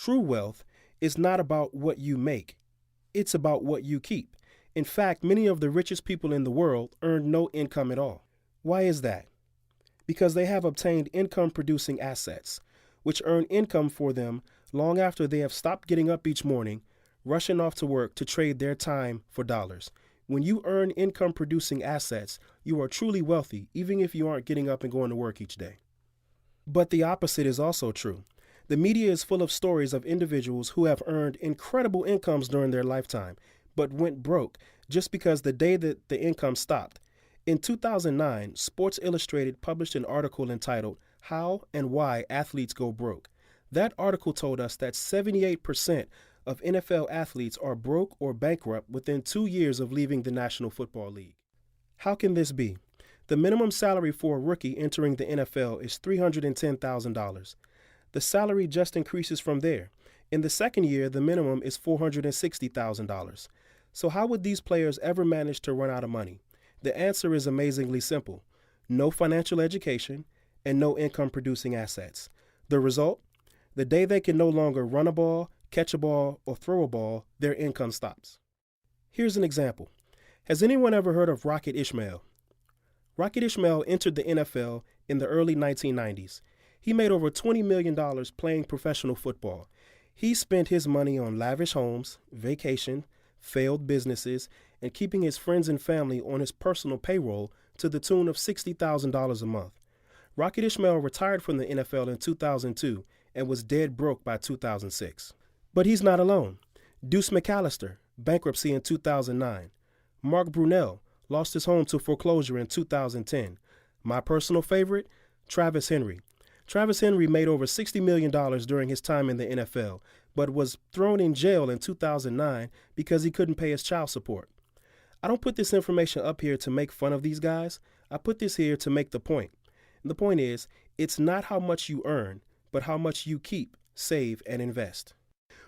True wealth is not about what you make, it's about what you keep. In fact, many of the richest people in the world earn no income at all. Why is that? Because they have obtained income producing assets, which earn income for them long after they have stopped getting up each morning, rushing off to work to trade their time for dollars. When you earn income producing assets, you are truly wealthy, even if you aren't getting up and going to work each day. But the opposite is also true. The media is full of stories of individuals who have earned incredible incomes during their lifetime, but went broke just because the day that the income stopped. In 2009, Sports Illustrated published an article entitled, "How and Why Athletes Go Broke." That article told us that 78% of NFL athletes are broke or bankrupt within 2 years of leaving the National Football League. How can this be? The minimum salary for a rookie entering the NFL is $310,000. The salary just increases from there. In the second year, the minimum is $460,000. So how would these players ever manage to run out of money? The answer is amazingly simple. No financial education and no income producing assets. The result? The day they can no longer run a ball, catch a ball, or throw a ball, their income stops. Here's an example. Has anyone ever heard of Rocket Ismail? Rocket Ismail entered the NFL in the early 1990s. He made over $20 million playing professional football. He spent his money on lavish homes, vacation, failed businesses, and keeping his friends and family on his personal payroll to the tune of $60,000 a month. Rocket Ismail retired from the NFL in 2002 and was dead broke by 2006. But he's not alone. Deuce McAllister, bankruptcy in 2009. Mark Brunell lost his home to foreclosure in 2010. My personal favorite, Travis Henry. Travis Henry made over $60 million during his time in the NFL, but was thrown in jail in 2009 because he couldn't pay his child support. I don't put this information up here to make fun of these guys. I put this here to make the point. And the point is, it's not how much you earn, but how much you keep, save, and invest.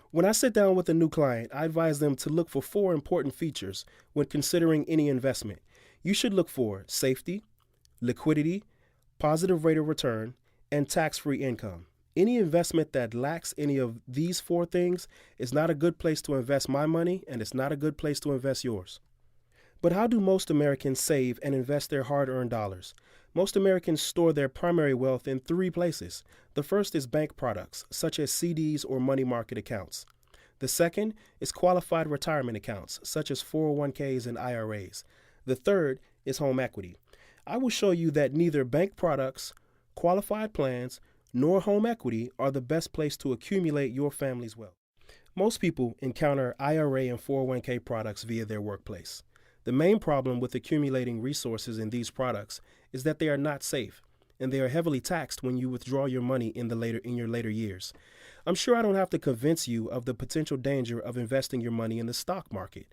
When I sit down with a new client, I advise them to look for 4 important features when considering any investment. You should look for safety, liquidity, positive rate of return, and tax-free income. Any investment that lacks any of these 4 things is not a good place to invest my money, and it's not a good place to invest yours. But how do most Americans save and invest their hard-earned dollars? Most Americans store their primary wealth in 3 places. The first is bank products, such as CDs or money market accounts. The second is qualified retirement accounts, such as 401ks and IRAs. The third is home equity. I will show you that neither bank products, qualified plans, nor home equity are the best place to accumulate your family's wealth. Most people encounter IRA and 401k products via their workplace. The main problem with accumulating resources in these products is that they are not safe, and they are heavily taxed when you withdraw your money in your later years. I'm sure I don't have to convince you of the potential danger of investing your money in the stock market.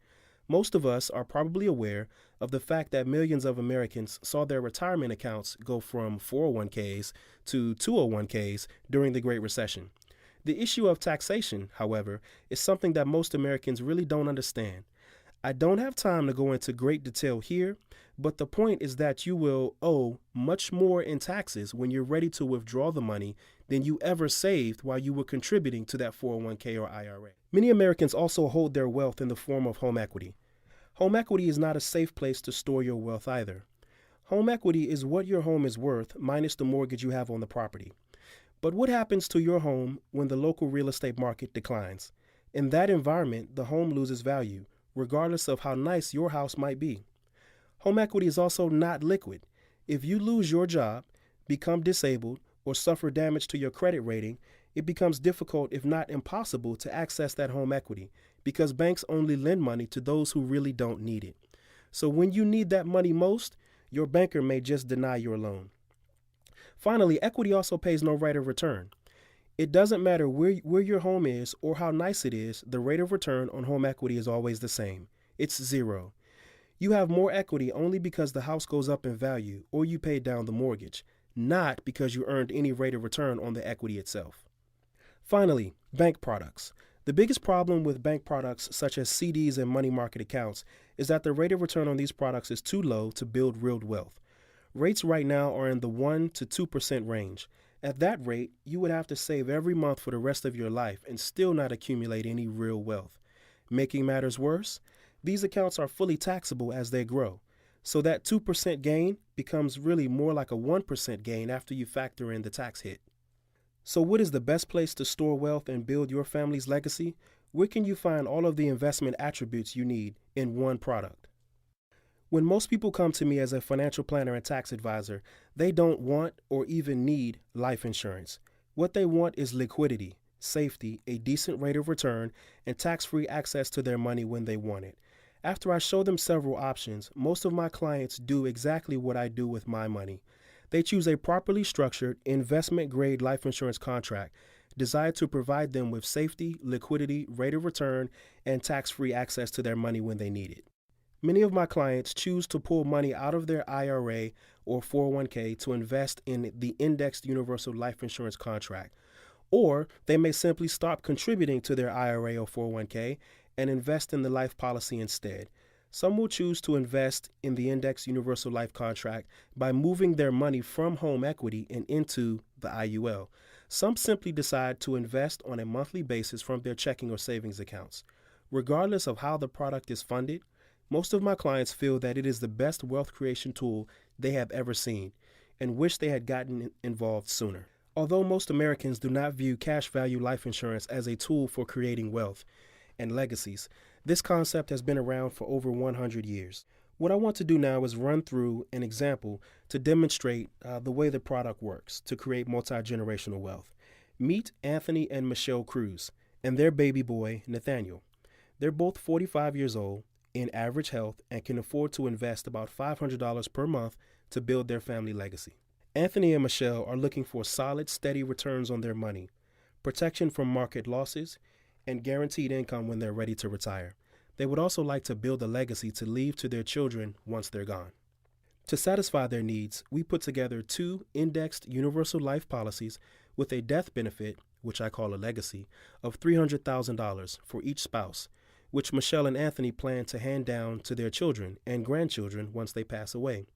Most of us are probably aware of the fact that millions of Americans saw their retirement accounts go from 401ks to 201ks during the Great Recession. The issue of taxation, however, is something that most Americans really don't understand. I don't have time to go into great detail here, but the point is that you will owe much more in taxes when you're ready to withdraw the money than you ever saved while you were contributing to that 401k or IRA. Many Americans also hold their wealth in the form of home equity. Home equity is not a safe place to store your wealth either. Home equity is what your home is worth minus the mortgage you have on the property. But what happens to your home when the local real estate market declines? In that environment, the home loses value, regardless of how nice your house might be. Home equity is also not liquid. If you lose your job, become disabled, or suffer damage to your credit rating, it becomes difficult, if not impossible, to access that home equity because banks only lend money to those who really don't need it. So when you need that money most, your banker may just deny your loan. Finally, equity also pays no rate of return. It doesn't matter where your home is or how nice it is, the rate of return on home equity is always the same. It's 0. You have more equity only because the house goes up in value or you paid down the mortgage, not because you earned any rate of return on the equity itself. Finally, bank products. The biggest problem with bank products such as CDs and money market accounts is that the rate of return on these products is too low to build real wealth. Rates right now are in the 1 to 2% range. At that rate, you would have to save every month for the rest of your life and still not accumulate any real wealth. Making matters worse, these accounts are fully taxable as they grow. So that 2% gain becomes really more like a 1% gain after you factor in the tax hit. So, what is the best place to store wealth and build your family's legacy? Where can you find all of the investment attributes you need in one product? When most people come to me as a financial planner and tax advisor, they don't want or even need life insurance. What they want is liquidity, safety, a decent rate of return, and tax-free access to their money when they want it. After I show them several options, most of my clients do exactly what I do with my money. They choose a properly structured, investment-grade life insurance contract designed to provide them with safety, liquidity, rate of return, and tax-free access to their money when they need it. Many of my clients choose to pull money out of their IRA or 401k to invest in the indexed universal life insurance contract. Or they may simply stop contributing to their IRA or 401k and invest in the life policy instead. Some will choose to invest in the indexed universal life contract by moving their money from home equity and into the IUL. Some simply decide to invest on a monthly basis from their checking or savings accounts. Regardless of how the product is funded, most of my clients feel that it is the best wealth creation tool they have ever seen and wish they had gotten involved sooner. Although most Americans do not view cash value life insurance as a tool for creating wealth and legacies, this concept has been around for over 100 years. What I want to do now is run through an example to demonstrate the way the product works to create multi-generational wealth. Meet Anthony and Michelle Cruz and their baby boy, Nathaniel. They're both 45 years old, in average health, and can afford to invest about $500 per month to build their family legacy. Anthony and Michelle are looking for solid, steady returns on their money, protection from market losses, and guaranteed income when they're ready to retire. They would also like to build a legacy to leave to their children once they're gone. To satisfy their needs, we put together 2 indexed universal life policies with a death benefit, which I call a legacy, of $300,000 for each spouse, which Michelle and Anthony plan to hand down to their children and grandchildren once they pass away.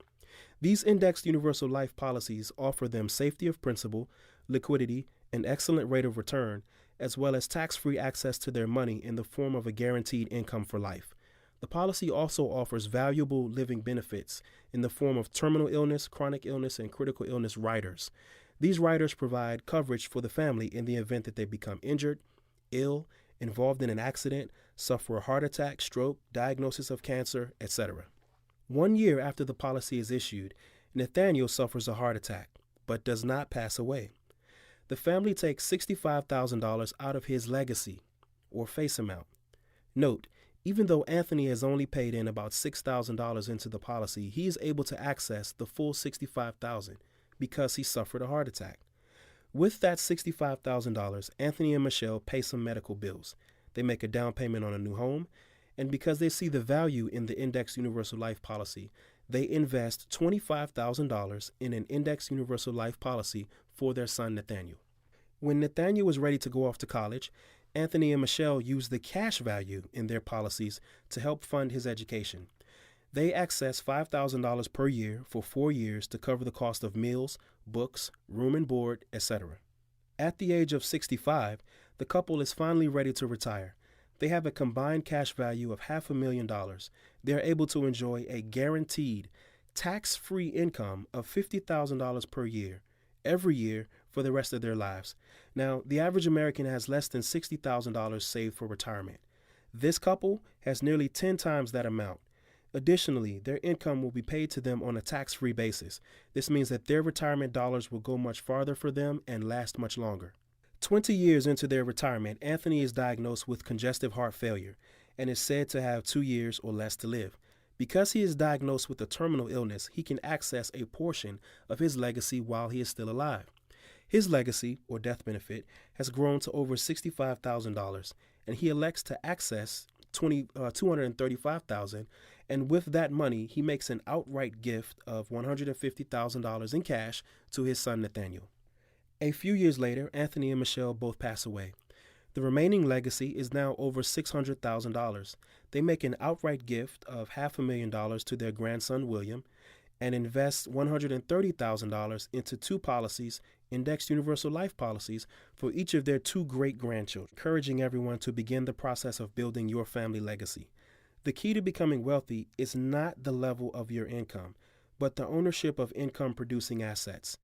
These indexed universal life policies offer them safety of principal, liquidity, an excellent rate of return, as well as tax-free access to their money in the form of a guaranteed income for life. The policy also offers valuable living benefits in the form of terminal illness, chronic illness, and critical illness riders. These riders provide coverage for the family in the event that they become injured, ill, involved in an accident, suffer a heart attack, stroke, diagnosis of cancer, etc. 1 year after the policy is issued, Nathaniel suffers a heart attack, but does not pass away. The family takes $65,000 out of his legacy, or face amount. Note, even though Anthony has only paid in about $6,000 into the policy, he is able to access the full $65,000 because he suffered a heart attack. With that $65,000, Anthony and Michelle pay some medical bills. They make a down payment on a new home, and because they see the value in the Indexed Universal Life policy, they invest $25,000 in an Indexed Universal Life policy for their son Nathaniel. When Nathaniel was ready to go off to college, Anthony and Michelle used the cash value in their policies to help fund his education. They access $5,000 per year for 4 years to cover the cost of meals, books, room and board, etc. At the age of 65, the couple is finally ready to retire. They have a combined cash value of $500,000. They are able to enjoy a guaranteed, tax-free income of $50,000 per year, every year for the rest of their lives. Now, the average American has less than $60,000 saved for retirement. This couple has nearly 10 times that amount. Additionally, their income will be paid to them on a tax-free basis. This means that their retirement dollars will go much farther for them and last much longer. 20 years into their retirement, Anthony is diagnosed with congestive heart failure and is said to have 2 years or less to live. Because he is diagnosed with a terminal illness, he can access a portion of his legacy while he is still alive. His legacy, or death benefit, has grown to over $65,000, and he elects to access $235,000, and with that money, he makes an outright gift of $150,000 in cash to his son Nathaniel. A few years later, Anthony and Michelle both pass away. The remaining legacy is now over $600,000. They make an outright gift of $500,000 to their grandson William, and invest $130,000 into two policies, indexed universal life policies, for each of their two great grandchildren, encouraging everyone to begin the process of building your family legacy. The key to becoming wealthy is not the level of your income, but the ownership of income producing assets.